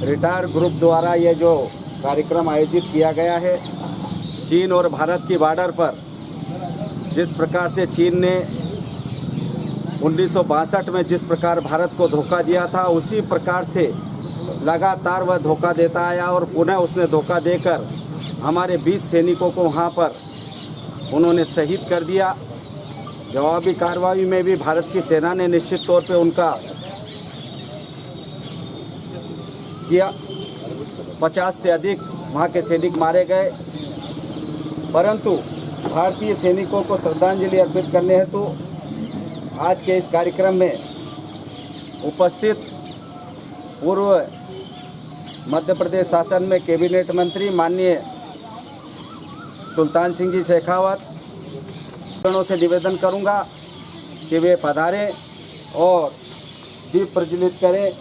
Retire group द्वारा ये जो कार्यक्रम आयोजित किया गया है, चीन और भारत की बॉर्डर पर जिस प्रकार से चीन ने 1962 में जिस प्रकार भारत को धोखा दिया था, उसी प्रकार से लगातार वह धोखा देता आया और पुनः उसने धोखा देकर हमारे 20 सैनिकों को वहाँ पर उन्होंने शहीद कर दिया। जवाबी कार्रवाई में भी भारत की सेना ने निश्चित तौर पे उनका किया। 50 से अधिक वहाँ के सैनिक मारे गए, परंतु भारतीय सैनिकों को श्रद्धांजलि अर्पित करने हेतु आज के इस कार्यक्रम में उपस्थित पूर्व मध्य प्रदेश शासन में कैबिनेट मंत्री माननीय सुल्तान सिंह जी शेखावत से निवेदन करूंगा कि वे पधारें और दीप प्रज्वलित करें।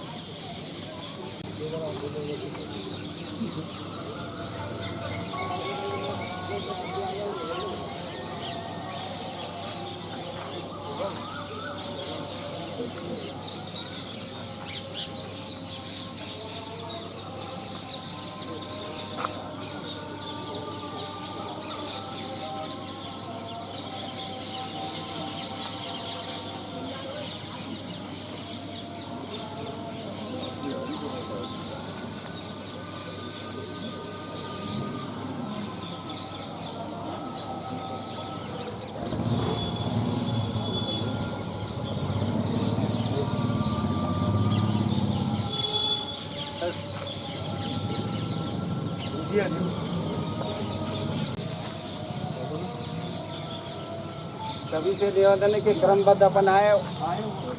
सभी से निवेदन है कि क्रमबद्ध अपन आए,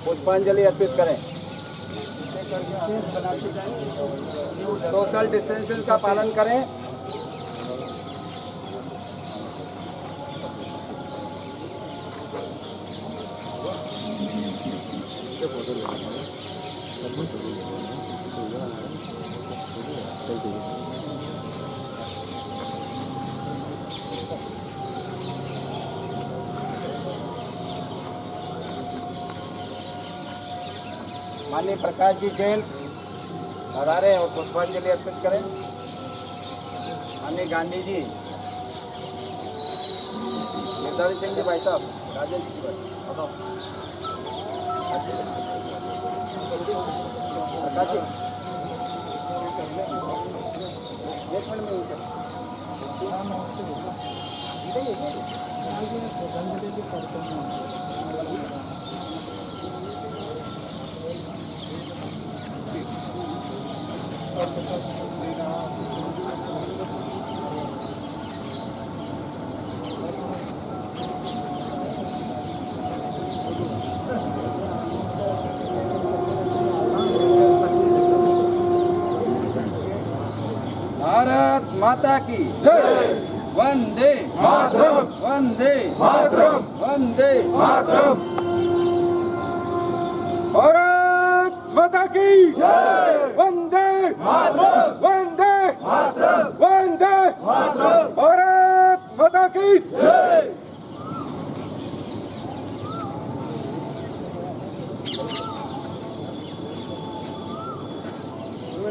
पुष्पांजलि अर्पित करें। सोशल डिस्टेंसिंग का पालन करें। माननीय प्रकाश जी जैन पधारे और पुष्पांजलि अर्पित करें। माननीय गांधी जी, गिरधारी सिंह जी, भाई साहब, राजेश जी, बस प्रकाश जी, एक मिनट में भारत माता की जय। वंदे मातरम, वंदे मातरम, वंदे मातरम। भारत माता की जय। वंदे मातरम, वंदे मातरम, वंदे मातरम। भारत माता की जय।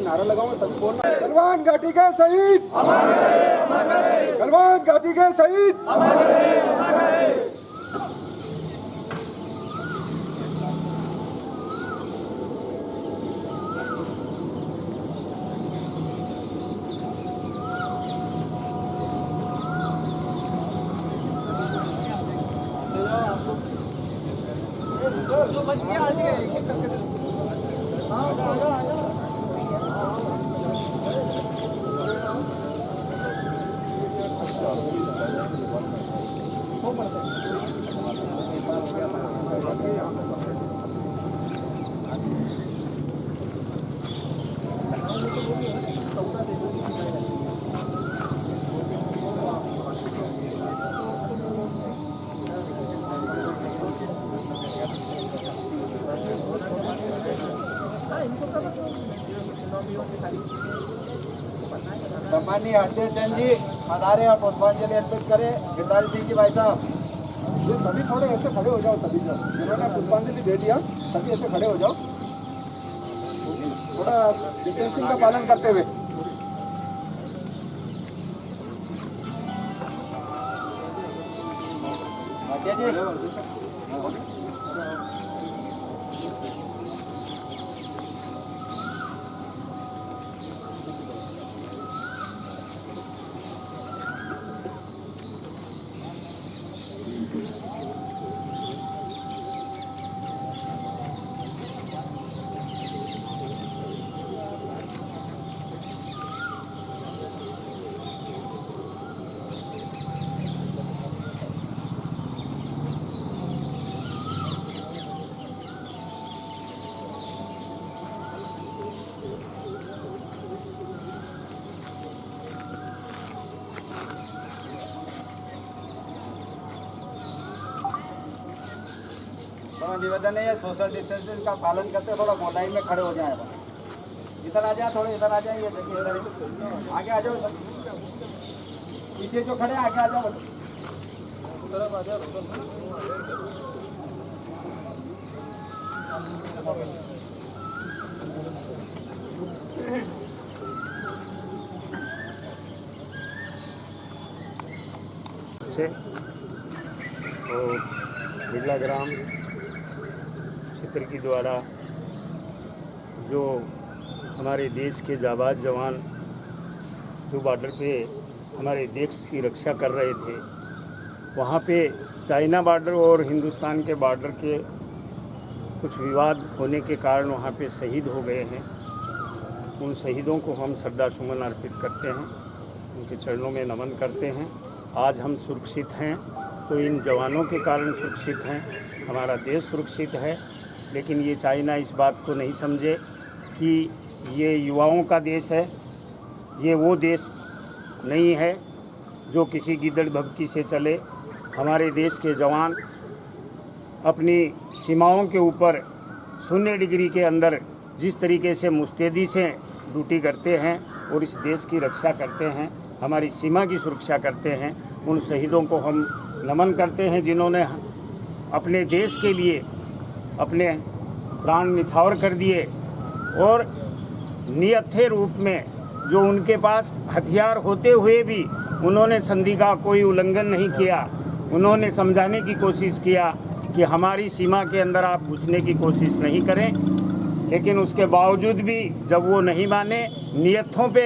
नारा लगाओ सब बोलना। गलवान घाटी के शहीद अमर रहे, अमर रहे। गलवान घाटी के शहीद अमर रहे, अमर रहे। जो बच गया आ जाएगा, एक एक करके। हाँ, आ जाओ, आ जाओ। सम्मानीय हरदेव चंद जी पधारे और पुष्पांजलि अर्पित करें। गिरधारी सिंह जी, भाई साहब, ये सभी थोड़े ऐसे खड़े हो जाओ। सभी जिन्होंने पुष्पांजलि दे दिया, सभी ऐसे खड़े हो जाओ। थोड़ा डिस्टेंसिंग का पालन करते हुए। निवेदन है सोशल डिस्टेंसिंग का पालन करते थोड़ा लाइन में खड़े हो जाए। इधर आ जाए, थोड़े इधर आ जाए, ये देखिए इधर आगे आ जाओ, पीछे जो खड़े आगे आ जाओ, तरफ आ जाओ। से और बिरला ग्राम क्षेत्र के द्वारा जो हमारे देश के जाबाज जवान जो बॉर्डर पे हमारे देश की रक्षा कर रहे थे, वहाँ पे चाइना बॉर्डर और हिंदुस्तान के बॉर्डर के कुछ विवाद होने के कारण वहाँ पे शहीद हो गए हैं। उन शहीदों को हम श्रद्धासुमन अर्पित करते हैं, उनके चरणों में नमन करते हैं। आज हम सुरक्षित हैं तो इन जवानों के कारण सुरक्षित हैं, हमारा देश सुरक्षित है। लेकिन ये चाइना इस बात को नहीं समझे कि ये युवाओं का देश है, ये वो देश नहीं है जो किसी गिद्दड़ भभकी से चले। हमारे देश के जवान अपनी सीमाओं के ऊपर 0 डिग्री के अंदर जिस तरीके से मुस्तैदी से ड्यूटी करते हैं और इस देश की रक्षा करते हैं, हमारी सीमा की सुरक्षा करते हैं, उन शहीदों को हम नमन करते हैं जिन्होंने अपने देश के लिए अपने प्राण निछावर कर दिए और नियथे रूप में जो उनके पास हथियार होते हुए भी उन्होंने संधि का कोई उल्लंघन नहीं किया। उन्होंने समझाने की कोशिश किया कि हमारी सीमा के अंदर आप घुसने की कोशिश नहीं करें, लेकिन उसके बावजूद भी जब वो नहीं माने, नियतों पे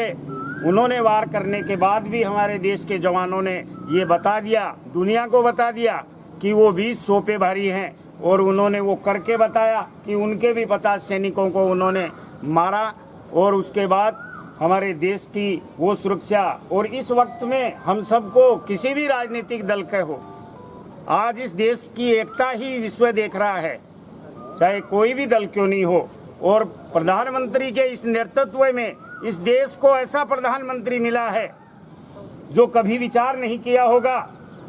उन्होंने वार करने के बाद भी हमारे देश के जवानों ने ये बता दिया, दुनिया को बता दिया कि वो 20 सौ पे भारी हैं और उन्होंने वो करके बताया कि उनके भी 50 सैनिकों को उन्होंने मारा। और उसके बाद हमारे देश की वो सुरक्षा, और इस वक्त में हम सबको किसी भी राजनीतिक दल के हो, आज इस देश की एकता ही विश्व देख रहा है, चाहे कोई भी दल क्यों नहीं हो। और प्रधानमंत्री के इस नेतृत्व में इस देश को ऐसा प्रधानमंत्री मिला है जो कभी विचार नहीं किया होगा।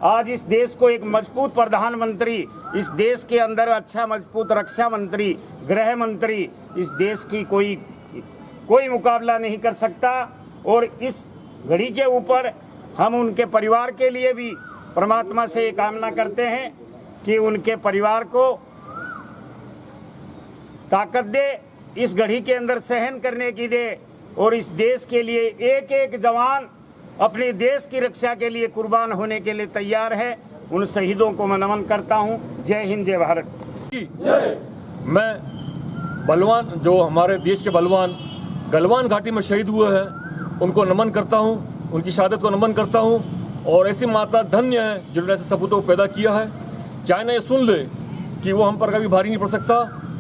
आज इस देश को एक मजबूत प्रधानमंत्री, इस देश के अंदर अच्छा मजबूत रक्षा मंत्री, गृह मंत्री, इस देश की कोई मुकाबला नहीं कर सकता। और इस घड़ी के ऊपर हम उनके परिवार के लिए भी परमात्मा से कामना करते हैं कि उनके परिवार को ताकत दे, इस घड़ी के अंदर सहन करने की दे, और इस देश के लिए एक एक जवान अपने देश की रक्षा के लिए कुर्बान होने के लिए तैयार है। उन शहीदों को मैं नमन करता हूं। जय हिंद, जय भारत। मैं बलवान, जो हमारे देश के बलवान गलवान घाटी में शहीद हुए हैं, उनको नमन करता हूं, उनकी शहादत को नमन करता हूं। और ऐसी माता धन्य है जिन्होंने ऐसे सपूतों को पैदा किया है। चाइना ये सुन ले कि वो हम पर कभी भारी नहीं पड़ सकता।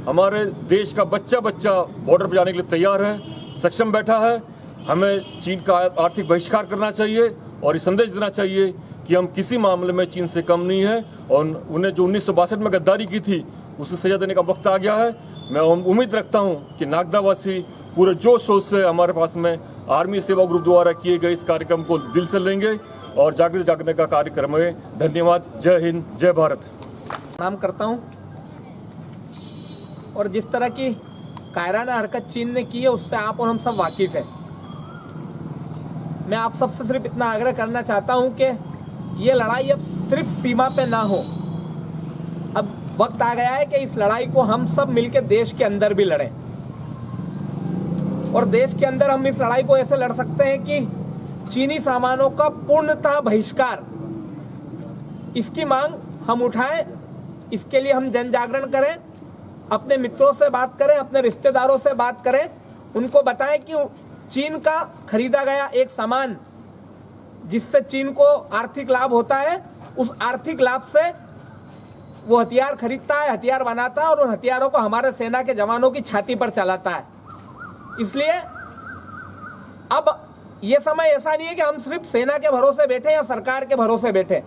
हमारे देश का बच्चा बॉर्डर पर जाने के लिए तैयार है, सक्षम बैठा है। हमें चीन का आर्थिक बहिष्कार करना चाहिए और ये संदेश देना चाहिए कि हम किसी मामले में चीन से कम नहीं है। और उन्हें जो 1962 में गद्दारी की थी उसकी सजा देने का वक्त आ गया है। मैं उम्मीद रखता हूं कि नागदावासी पूरे जोश शोश से हमारे पास में आर्मी सेवा ग्रुप द्वारा किए गए इस कार्यक्रम को दिल से लेंगे और जागृत जागने का कार्यक्रम है। धन्यवाद। जय हिंद, जय भारत। प्रणाम करता हूं। और जिस तरह की कायराना हरकत चीन ने की है उससे आप और हम सब वाकिफ हैं। मैं आप सबसे सिर्फ इतना आग्रह करना चाहता हूं कि ये लड़ाई अब सिर्फ सीमा पे ना हो। अब वक्त आ गया है कि इस लड़ाई को हम सब मिलकर देश के अंदर भी लड़ें। और देश के अंदर हम इस लड़ाई को ऐसे लड़ सकते हैं कि चीनी सामानों का पूर्णतः बहिष्कार, इसकी मांग हम उठाएं। इसके लिए हम जन जागरण करें, अपने मित्रों से बात करें, अपने रिश्तेदारों से बात करें, उनको बताएं कि चीन का खरीदा गया एक सामान जिससे चीन को आर्थिक लाभ होता है, उस आर्थिक लाभ से वो हथियार खरीदता है, हथियार बनाता है और उन हथियारों को हमारे सेना के जवानों की छाती पर चलाता है। इसलिए अब ये समय ऐसा नहीं है कि हम सिर्फ सेना के भरोसे बैठे या सरकार के भरोसे बैठे।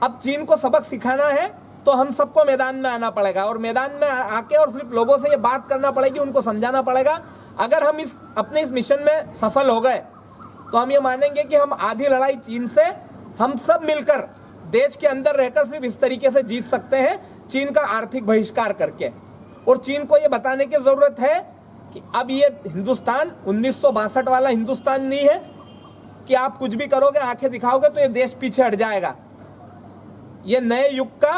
अब चीन को सबक सिखाना है तो हम सबको मैदान में आना पड़ेगा और मैदान में आके और सिर्फ लोगों से ये बात करना पड़ेगी, उनको समझाना पड़ेगा। अगर हम अपने इस मिशन में सफल हो गए तो हम ये मानेंगे कि हम आधी लड़ाई चीन से हम सब मिलकर देश के अंदर रहकर सिर्फ इस तरीके से जीत सकते हैं, चीन का आर्थिक बहिष्कार करके। और चीन को ये बताने की जरूरत है कि अब ये हिंदुस्तान 1962 वाला हिंदुस्तान नहीं है कि आप कुछ भी करोगे, आंखें दिखाओगे तो ये देश पीछे हट जाएगा। ये नए युग का,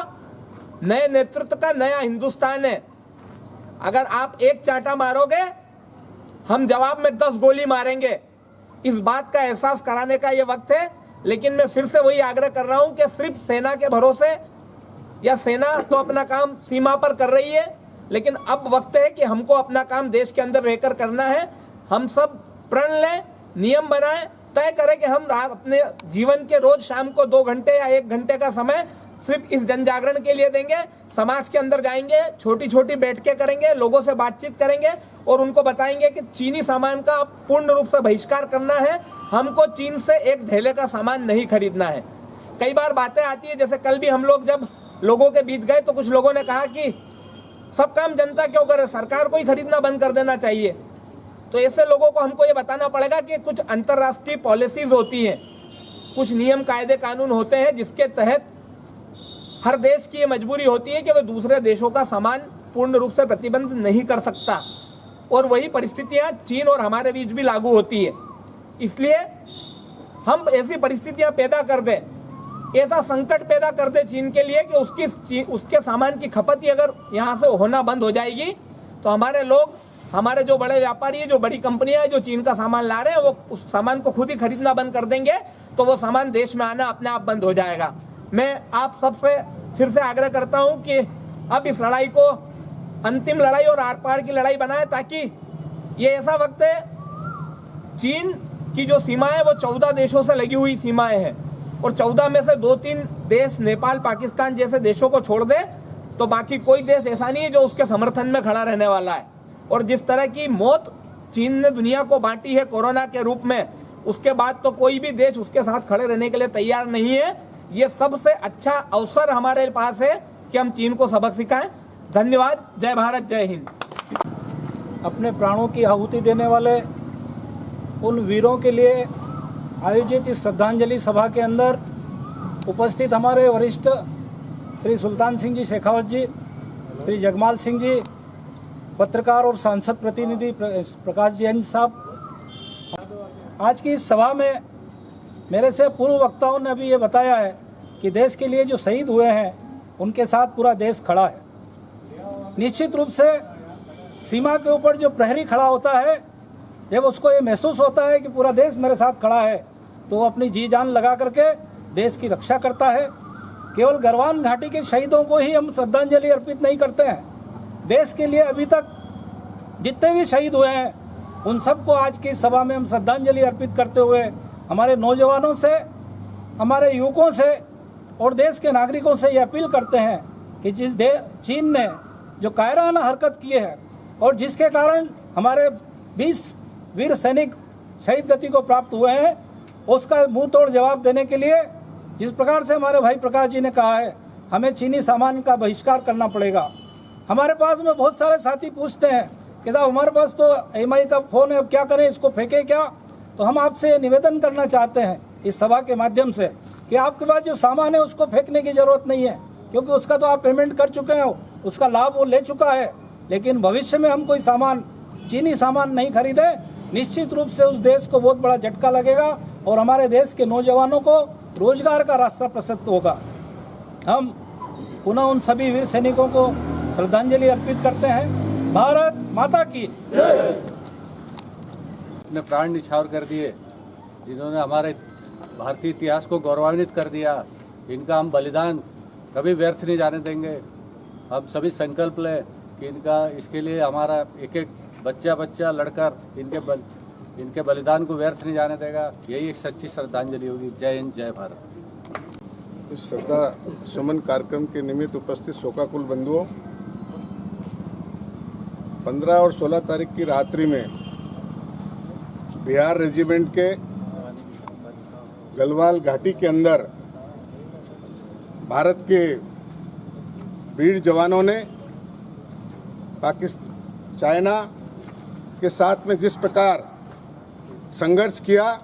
नए नेतृत्व का नया हिंदुस्तान है। अगर आप एक चांटा मारोगे, हम जवाब में 10 गोली मारेंगे। इस बात का एहसास कराने का ये वक्त है। लेकिन मैं फिर से वही आग्रह कर रहा हूं कि सिर्फ सेना के भरोसे, या सेना तो अपना काम सीमा पर कर रही है, लेकिन अब वक्त है कि हमको अपना काम देश के अंदर रहकर करना है। हम सब प्रण लें, नियम बनाएं, तय करें कि हम अपने जीवन के रोज शाम को 2 घंटे या 1 घंटे का समय सिर्फ इस जन जागरण के लिए देंगे। समाज के अंदर जाएंगे, छोटी छोटी बैठकें करेंगे, लोगों से बातचीत करेंगे और उनको बताएंगे कि चीनी सामान का पूर्ण रूप से बहिष्कार करना है। हमको चीन से एक ढेले का सामान नहीं खरीदना है। कई बार बातें आती है, जैसे कल भी हम लोग जब लोगों के बीच गए तो कुछ लोगों ने कहा कि सब काम जनता क्यों करे, सरकार को ही खरीदना बंद कर देना चाहिए। तो ऐसे लोगों को हमको ये बताना पड़ेगा कि कुछ अंतर्राष्ट्रीय पॉलिसीज होती हैं, कुछ नियम कायदे कानून होते हैं जिसके तहत हर देश की ये मजबूरी होती है कि वह दूसरे देशों का सामान पूर्ण रूप से प्रतिबंध नहीं कर सकता, और वही परिस्थितियां चीन और हमारे बीच भी लागू होती है। इसलिए हम ऐसी परिस्थितियां पैदा कर दें, ऐसा संकट पैदा कर दे चीन के लिए कि उसके सामान की खपत ही अगर यहाँ से होना बंद हो जाएगी तो हमारे लोग, हमारे जो बड़े व्यापारी है, जो बड़ी कंपनियां हैं जो चीन का सामान ला रहे हैं, वो उस सामान को खुद ही खरीदना बंद कर देंगे, तो वो सामान देश में आना अपने आप बंद हो जाएगा। मैं आप सबसे फिर से आग्रह करता हूं कि अब इस लड़ाई को अंतिम लड़ाई और आर पार की लड़ाई बनाएं, ताकि ये ऐसा वक्त है, चीन की जो सीमा है वो 14 देशों से लगी हुई सीमाएं हैं और 14 में से 2-3 देश, नेपाल, पाकिस्तान जैसे देशों को छोड़ दे तो बाकी कोई देश ऐसा नहीं है जो उसके समर्थन में खड़ा रहने वाला है। और जिस तरह की मौत चीन ने दुनिया को बांटी है कोरोना के रूप में, उसके बाद तो कोई भी देश उसके साथ खड़े रहने के लिए तैयार नहीं है। ये सबसे अच्छा अवसर हमारे पास है कि हम चीन को सबक सिखाएं। धन्यवाद। जय भारत, जय हिंद। अपने प्राणों की आहुति देने वाले उन वीरों के लिए आयोजित इस श्रद्धांजलि सभा के अंदर उपस्थित हमारे वरिष्ठ श्री सुल्तान सिंह जी शेखावत जी, श्री जगमाल सिंह जी, पत्रकार और सांसद प्रतिनिधि प्रकाश जैन साहब, आज की इस सभा में मेरे से पूर्व वक्ताओं ने अभी ये बताया है कि देश के लिए जो शहीद हुए हैं उनके साथ पूरा देश खड़ा है। निश्चित रूप से सीमा के ऊपर जो प्रहरी खड़ा होता है, जब उसको ये महसूस होता है कि पूरा देश मेरे साथ खड़ा है, तो वो अपनी जी जान लगा करके देश की रक्षा करता है। केवल गलवान घाटी के शहीदों को ही हम श्रद्धांजलि अर्पित नहीं करते हैं, देश के लिए अभी तक जितने भी शहीद हुए हैं उन सबको आज की सभा में हम श्रद्धांजलि अर्पित करते हुए हमारे नौजवानों से, हमारे युवकों से और देश के नागरिकों से ये अपील करते हैं कि जिस चीन ने जो कायराना हरकत की है और जिसके कारण हमारे 20 वीर सैनिक शहीद गति को प्राप्त हुए हैं, उसका मुंह तोड़ जवाब देने के लिए जिस प्रकार से हमारे भाई प्रकाश जी ने कहा है, हमें चीनी सामान का बहिष्कार करना पड़ेगा। हमारे पास में बहुत सारे साथी पूछते हैं कि साहब हमारे पास तो MI का फ़ोन है, अब क्या करें, इसको फेंके क्या? तो हम आपसे निवेदन करना चाहते हैं इस सभा के माध्यम से कि आपके पास जो सामान है उसको फेंकने की ज़रूरत नहीं है, क्योंकि उसका तो आप पेमेंट कर चुके हैं, उसका लाभ वो ले चुका है। लेकिन भविष्य में हम कोई सामान, चीनी सामान नहीं खरीदे, निश्चित रूप से उस देश को बहुत बड़ा झटका लगेगा और हमारे देश के नौजवानों को रोजगार का रास्ता प्रशस्त होगा। हम पुनः उन सभी वीर सैनिकों को श्रद्धांजलि अर्पित करते हैं। भारत माता की जय। अपने प्राण निछावर कर दिए, जिन्होंने हमारे भारतीय इतिहास को गौरवान्वित कर दिया, इनका हम बलिदान कभी व्यर्थ नहीं जाने देंगे। हम सभी संकल्प लें कि इसके लिए हमारा एक एक बच्चा लड़कर इनके बलिदान को व्यर्थ नहीं जाने देगा। यही एक सच्ची श्रद्धांजलि होगी। जय हिंद, जय भारत। इस श्रद्धा सुमन कार्यक्रम के निमित्त उपस्थित शोकाकुल बंधुओं, 15 और 16 तारीख की रात्रि में बिहार रेजिमेंट के गलवान घाटी के अंदर भारत के वीर जवानों ने चाइना के साथ में जिस प्रकार संघर्ष किया,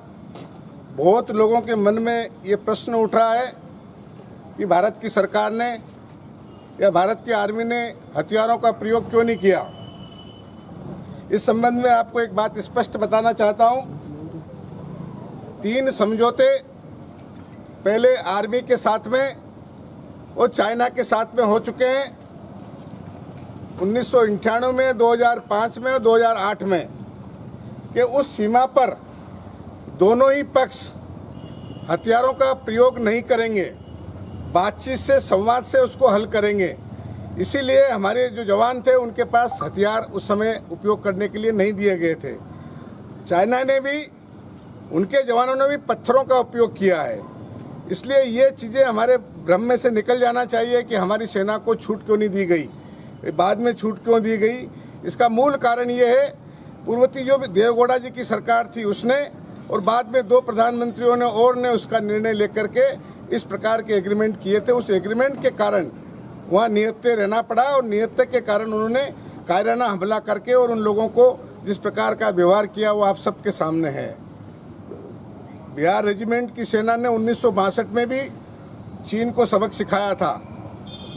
बहुत लोगों के मन में ये प्रश्न उठ रहा है कि भारत की सरकार ने या भारत की आर्मी ने हथियारों का प्रयोग क्यों नहीं किया। इस संबंध में आपको एक बात स्पष्ट बताना चाहता हूं। 3 समझौते पहले आर्मी के साथ में और चाइना के साथ में हो चुके हैं, 1998 में, 2005 में और 2008 में, कि उस सीमा पर दोनों ही पक्ष हथियारों का प्रयोग नहीं करेंगे, बातचीत से, संवाद से उसको हल करेंगे। इसीलिए हमारे जो जवान थे उनके पास हथियार उस समय उपयोग करने के लिए नहीं दिए गए थे। चाइना ने भी, उनके जवानों ने भी पत्थरों का उपयोग किया है। इसलिए ये चीज़ें हमारे भ्रम में से निकल जाना चाहिए कि हमारी सेना को छूट क्यों नहीं दी गई, बाद में छूट क्यों दी गई। इसका मूल कारण ये है, पूर्ववर्ती जो देवेगौड़ा जी की सरकार थी उसने, और बाद में 2 प्रधानमंत्रियों ने और ने उसका निर्णय लेकर के इस प्रकार के एग्रीमेंट किए थे। उस एग्रीमेंट के कारण वहाँ निहत्थे रहना पड़ा, और निहत्थे के कारण उन्होंने कायराना हमला करके और उन लोगों को जिस प्रकार का व्यवहार किया वो आप सबके सामने है। बिहार रेजिमेंट की सेना ने 1962 में भी चीन को सबक सिखाया था,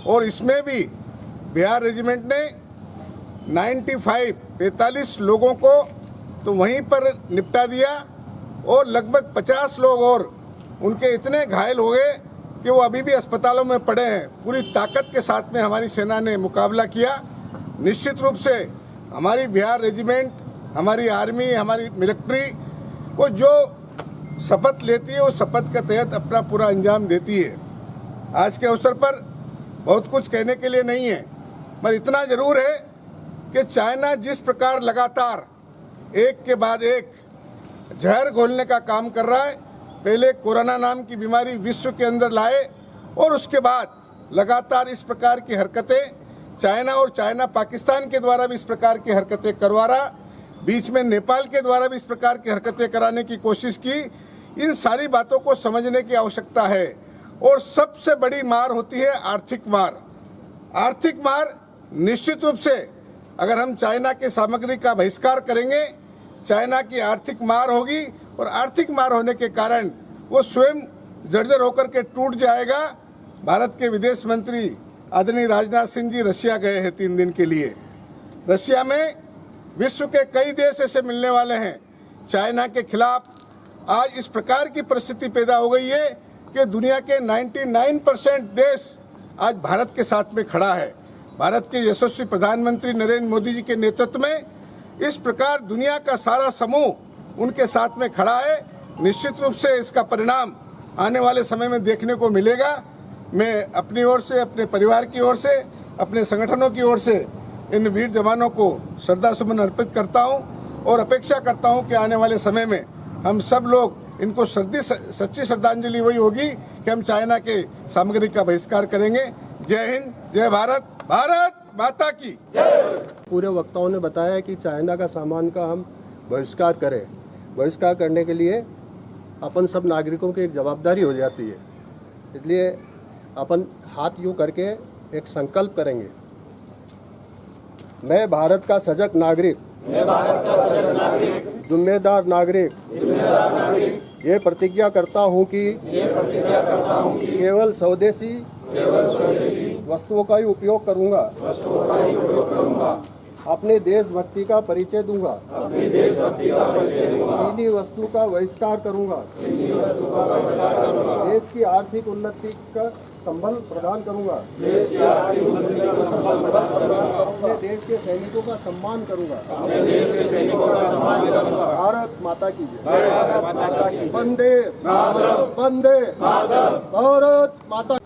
और इसमें भी बिहार रेजिमेंट ने 45 लोगों को तो वहीं पर निपटा दिया, और लगभग 50 लोग और उनके इतने घायल हो गए कि वो अभी भी अस्पतालों में पड़े हैं। पूरी ताकत के साथ में हमारी सेना ने मुकाबला किया। निश्चित रूप से हमारी बिहार रेजिमेंट, हमारी आर्मी, हमारी मिलिट्री को जो शपथ लेती है वो शपथ के तहत अपना पूरा अंजाम देती है। आज के अवसर पर बहुत कुछ कहने के लिए नहीं है, पर इतना जरूर है कि चाइना जिस प्रकार लगातार एक के बाद एक जहर घोलने का काम कर रहा है, पहले कोरोना नाम की बीमारी विश्व के अंदर लाए, और उसके बाद लगातार इस प्रकार की हरकतें चाइना और चाइना पाकिस्तान के द्वारा भी इस प्रकार की हरकतें करवा रहा, बीच में नेपाल के द्वारा भी इस प्रकार की हरकतें कराने की कोशिश की। इन सारी बातों को समझने की आवश्यकता है। और सबसे बड़ी मार होती है आर्थिक मार। आर्थिक मार निश्चित रूप से अगर हम चाइना के सामग्री का बहिष्कार करेंगे, चाइना की आर्थिक मार होगी, और आर्थिक मार होने के कारण वो स्वयं जर्जर होकर के टूट जाएगा। भारत के विदेश मंत्री आदरणीय राजनाथ सिंह जी रशिया गए हैं 3 दिन के लिए। रशिया में विश्व के कई देश ऐसे मिलने वाले हैं। चाइना के खिलाफ आज इस प्रकार की परिस्थिति पैदा हो गई है कि दुनिया के 99% देश आज भारत के साथ में खड़ा है। भारत के यशस्वी प्रधानमंत्री नरेंद्र मोदी जी के नेतृत्व में इस प्रकार दुनिया का सारा समूह उनके साथ में खड़ा है। निश्चित रूप से इसका परिणाम आने वाले समय में देखने को मिलेगा। मैं अपनी ओर से, अपने परिवार की ओर से, अपने संगठनों की ओर से इन वीर जवानों को श्रद्धा सुमन अर्पित करता हूं, और अपेक्षा करता हूं कि आने वाले समय में हम सब लोग इनको सच्ची श्रद्धांजलि वही होगी कि हम चाइना के सामग्री का बहिष्कार करेंगे। जय हिंद, जय भारत, भारत माता की। पूरे वक्ताओं ने बताया कि चाइना का सामान का हम बहिष्कार करें। बहिष्कार करने के लिए अपन सब नागरिकों की एक जवाबदारी हो जाती है। इसलिए अपन हाथ यूँ करके एक संकल्प करेंगे। मैं भारत का सजग नागरिक, जिम्मेदार नागरिक, ये प्रतिज्ञा करता हूँ कि केवल स्वदेशी वस्तुओं का ही उपयोग करूँगा, अपने देशभक्ति का परिचय दूंगा, चीनी वस्तु का बहिष्कार करूंगा, देश की आर्थिक उन्नति का संबल प्रदान करूंगा, अपने देश के सैनिकों का सम्मान करूंगा। अपने देश के सैनिकों का सम्मान करूंगा। भारत माता की जय। भारत माता की। वंदे मातरम। वंदे मातरम। भारत माता